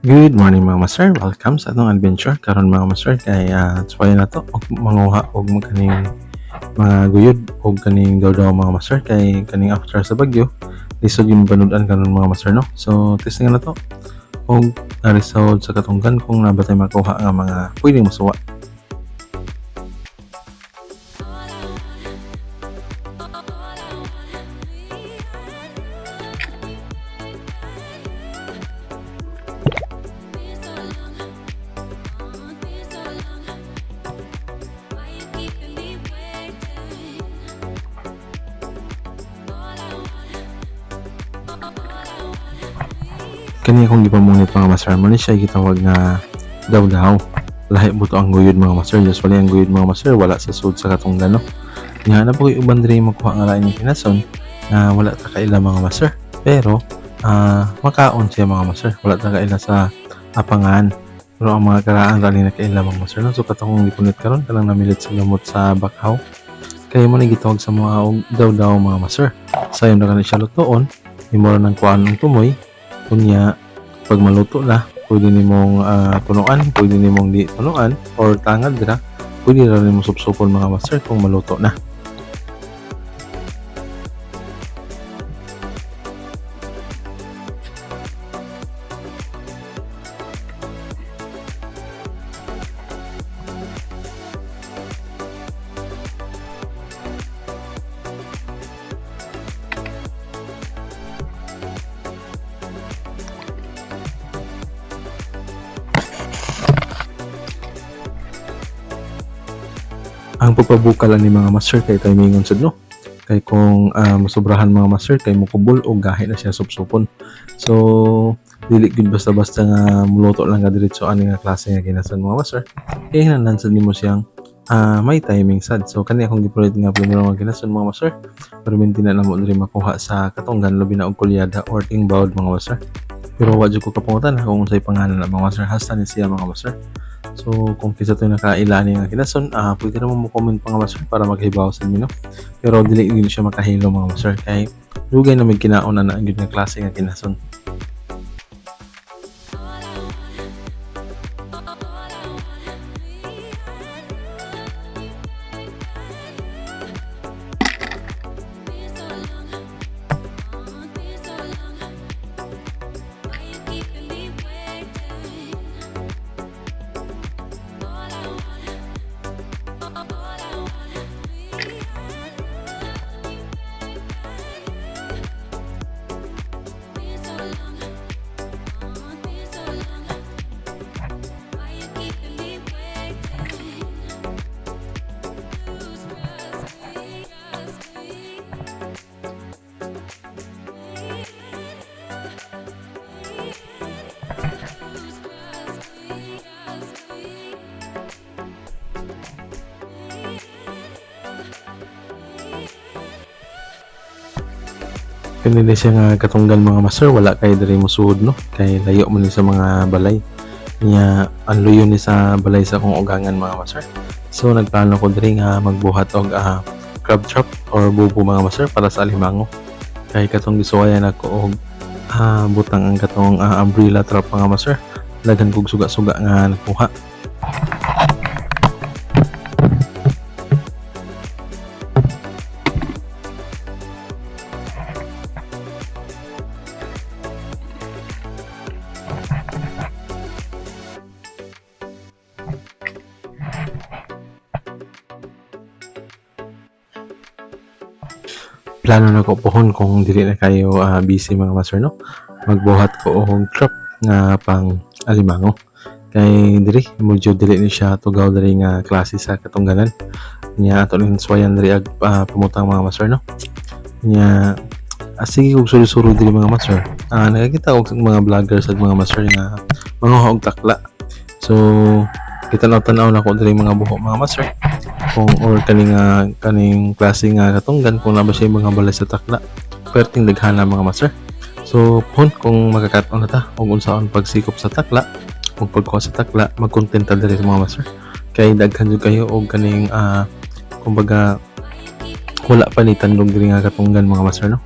Good morning mga master, welcome sa atong adventure karon mga master kay suwayan nato og manguha og kaning mga guyod og kaning daw mga master kay kaning after sa bagyo lisod yung banudan karon mga master no. So testing na to og result sa katunggan kung nabatay makuha nga mga pwedeng masuwa. Kani akong gipamunit mga master mo ni siya gitawag nga daw lahi buto ang guyod mga master, usually ang guyod mga master wala sa sud sa katunggan no. Nga na po uban diri makuha nga lain ng kinason na wala ta kaila mga master, pero makaon siya mga master, wala ta kaila sa apangan, pero ang mga karaan rali na kaila mga master no. So katong gipunit karon kanang namilit sa gamot sa bakhaw kay mo ni gitawag sa mga daw mga master. Sayon na kanang siya lutoon imo ra nang kuan ng tumoy kunya pag maluto na pwede nimong tunuan, pwede nimong di tunuan or tangad ra, pwede ra nimong supsupon mga master kung maluto na. Ang pagpabuka lang ni mga master kay timingon sad no, kay kung masobrahan mga master kay mukubol o gahi na siya supsupon. So dili gud basta-basta nga muluto lang ka diretso ani nga klase nga kinason mga master, kay hinahanglan sad nimo siyang may timing sad. So kani akong gipulit nga primero nga kinason mga master, pero na namo diri makuha sa katunggan labi na og kulyada or tingbawd mga master. Pero wa jud ko kapungutan kung unsay pangalan ng mga master, hasta ni siya mga master. So kung kisa to nakailani nga kinason, pwede naman mo comment mga master para maghibaw sa inyo no. Pero dili gyud siya makahilo mga master kay dugay na may kinaon na gyud nga klase nga kinason. Kani siya nga katunggal mga master, wala kay diri mo suhod no, kay layo man ni sa mga balay niya, ang luyo ni sa balay sa kong ugangan mga master. So nagplano ko diri nga magbuhat og crab trap or bubo mga master para sa alimango, kay katong gisuwayan ako og butang ang katong umbrella trap mga master, daghan kog suga-suga nga nakuha. Plano na ko pohon kung dili na kayo busy mga master no, magbuhat ko og trap nga pang alimango, kay diri medyo dili ni siya tugaw diri nga klase sa katungganan niya ato ning suwayan diri ag pamutang mga master no. Niya sige kog suru-suru diri mga master, nakakita og mga vlogger sa mga master nga manguha og takla. So kitanaw-tanaw na ko diri mga buho mga master kung or kaning klase nga katunggan kung naba siya mga balay sa takla perting daghana mga master. So pohon kung makakaton na ta og unsaon pagsikop sa takla ug pagkuha sa takla, magkontenta diri mga master kay daghan jud kayo og kaning kumbaga wala pa ni tandog diri nga katunggan mga master no.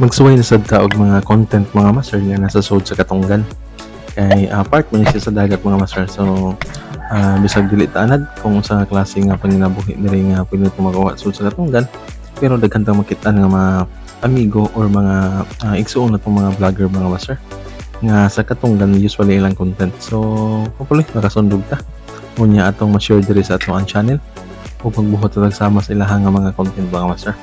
magsuway na sad ta og mga content mga master nga nasa sud sa katunggan. Kay part man siya sa dagat mga master. So bisag dili ta anad kung unsa nga klase nga panginabuhi diri nga pwede ko magawa sud sa katunggan, pero daghan ta makit-an nga mga amigo or mga igsuon natong mga vlogger mga master nga sa katunggan usually ilang content. So hopefully makasundog ta unya atong ma-share diri sa atong channel o pagbuhat ta sama sa ilahang nga mga content mga master.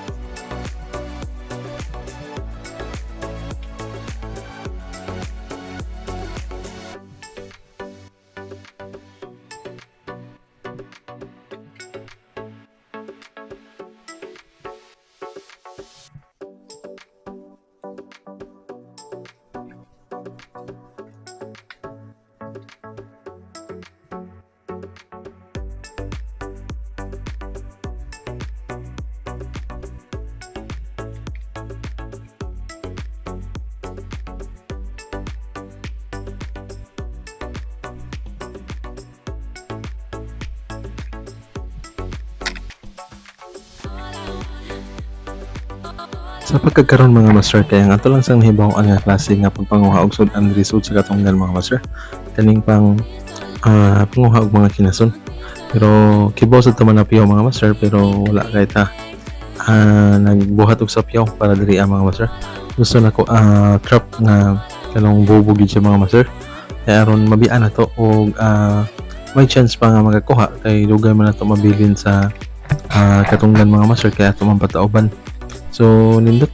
Sa pagkakaroon mga master kaya nga ato lang sang nahibaw-an nga klase nga pagpanguha og sud-an diri sud sa katunggan mga master. Kaning pang panguha og mga kinason. Pero kibaw sad ta man na piyaw mga master, pero wala kay ta nagbuhat og sapyaw para diri mga master. Gusto nako trap nga kanang bobo gid siya mga master. Kaya aron mabian nato og may chance pa nga magakuha kay dugay man nato mabilin sa katunggan mga master kaya ato man patauban. So nindot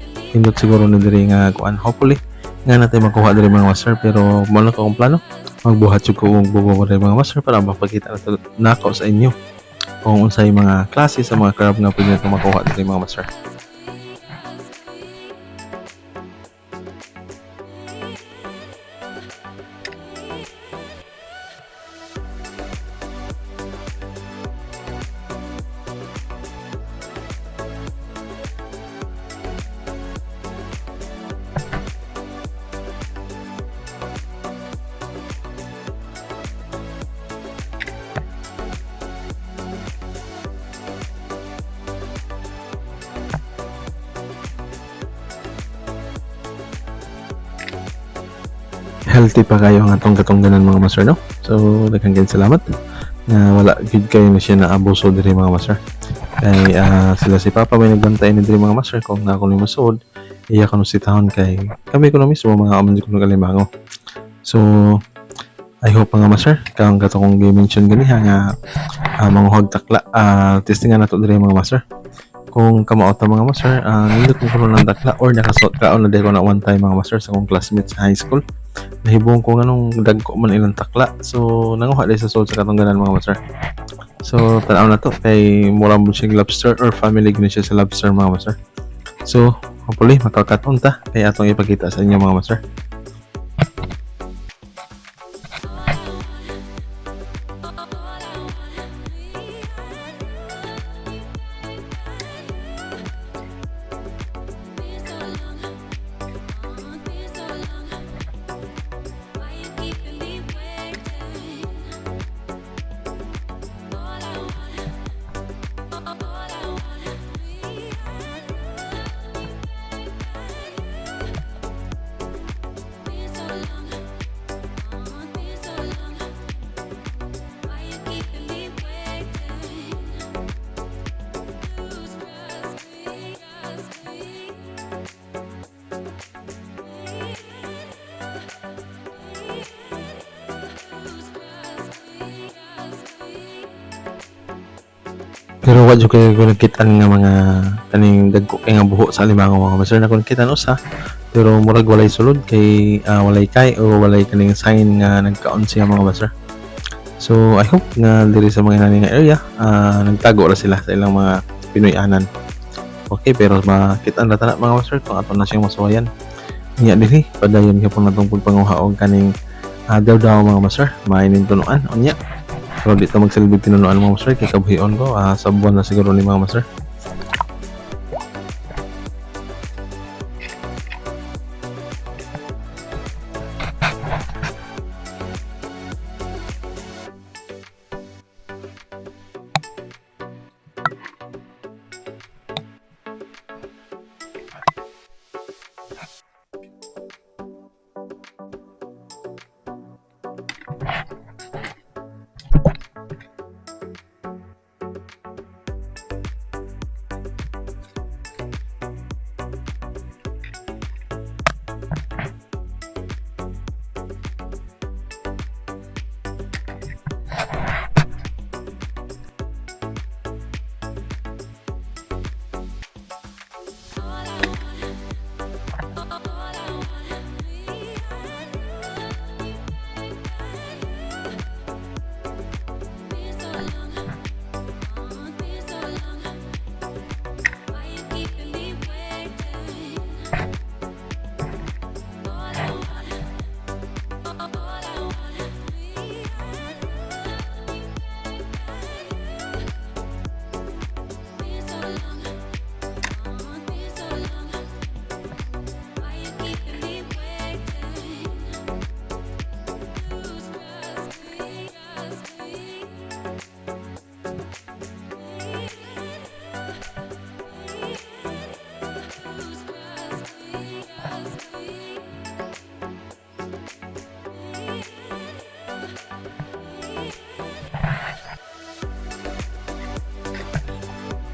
siguro na diri nga kuan, hopefully nga natin makuha diri mga master, pero mo lang akong plano magbuhat jud ko og bubo diri mga master para mapakita nako sa inyo kung unsay mga klase sa mga crab nga pwede nato makuha diri mga master. Healthy pa kayo ang atong katungganan mga master, no? So daghang gid salamat nga wala gid kayo na siya naabuso diri mga master. Kay sila si Papa may nagbantay ni diri mga master kung na ako ni masud iya kanu sitahon kay kami ko mismo mga amon ko kalimango. So I hope mga master kang katong gi-mention ganiha nga manguhag takla testingan nato diri mga master. Kung kamaot mga master, nindot ko ng takla or nakasuot kaon na ko na one time mga master sa akong classmates sa high school. Nahibong ko nganong dagko man ilang takla. So nanguha dai sa suot sa katungganan mga master. So tanaw na to kay mura mo siya lobster or family gini siya sa lobster mga master. So hopefully makakaton ta kay atong ipakita sa inyo mga master. Pero wa jud kay ko nakitaan nga mga kaning dagko kay nga buho sa alimango mga master na kun kita usa, pero murag walay sulod kay walay kay o walay kaning sign nga nagkaon siya mga master. So I hope nga diri sa mga nani nga area nagtago ra sila sa ilang mga Pinoy-anan. Okay, pero makita na tana mga master kung ato na siyang masuwayan. Nya dinhi padayon gyapon natong pagpanguha og kaning daw mga master, mainin tunuan unya. So di ta magsilbi tinunuan mga master kay kabuhion ko sa buwan na siguro ni mga master.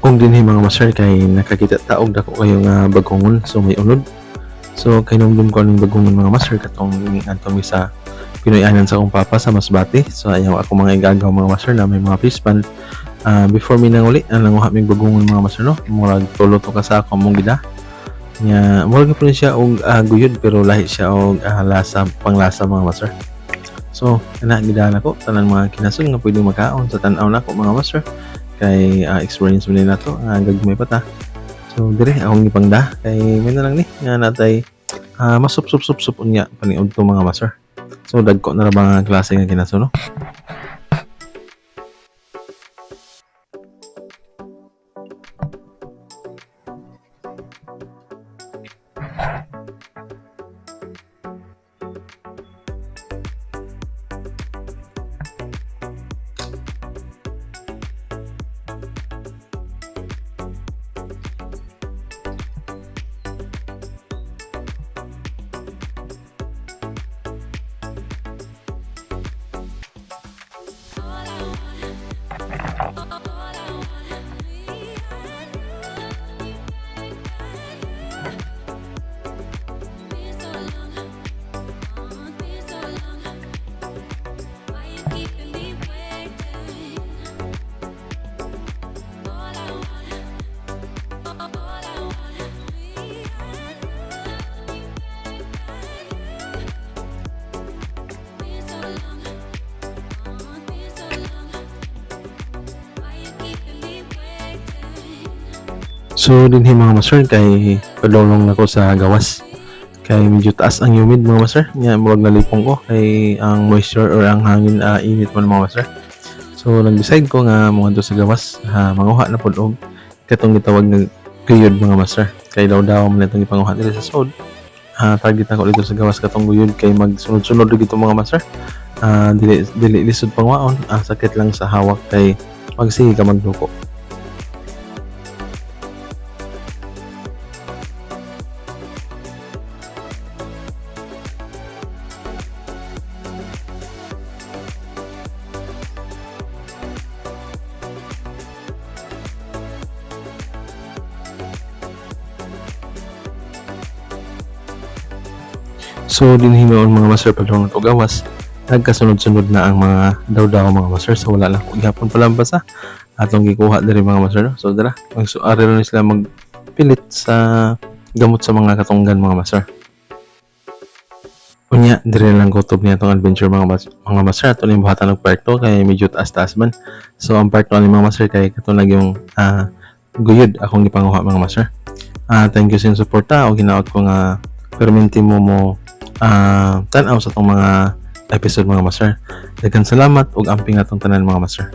Kung dinhi mga master kay nakakita taog dako kayo nga bagongon so may unod. So kinumdum ko ning bagongon mga master katong antong sa Pinoy-anan sa akong papa sa Masbate. So ayaw ako mga igagaw mga master na may mga fish pan. Before mi nanguli nanguha mig bagongon mga master no. Murag tulo to ka sa ako mong gida. Nya murag po siya og guyod pero lahi siya og lasa panglasa mga master. So ana gidaan ako tanan mga kinasod nga pwede makaon sa tan-aw nako mga master. Kay experience mo na to gagmay pa ta. So dire akong gipangda kay may na lang ni nga natay masup-sup-sup unya paniud to mga master. So dagko na ra ba nga klase nga kinaso no. So dinhi mga master kay padulong nako sa gawas. Kay medyo taas ang humid mga master. Nya murag nalipong ko kay ang moisture or ang hangin init man mga master. So nag-decide ko nga mo sa gawas manguha na pud og katong gitawag nga guyod mga master. Kay daw man itong ipanguha diri sa sod. Target ako dito sa gawas katong guyod kay magsunod-sunod dito mga master. Dili lisod pangwaon, sakit lang sa hawak kay magsige ka magduko. So dinhi noon mga master padulong to gawas. Nagkasunod-sunod na ang mga daw mga master so wala lang ko gihapon palambas atong gikuha diri mga master no. So dara magsuari ron sila magpilit sa gamot sa mga katunggan mga master. Unya dire lang kutob niya tong adventure mga master ato ning buhatan og part 2 kay medyo taas-taas man. So ang part 1 ni mga master kay katong yung guyod akong gipanguha mga master. Thank you sa suporta o ginaot ko nga perminti mo tan-aw sa tong mga episode mga master. Daghang salamat ug amping atong tanan mga master.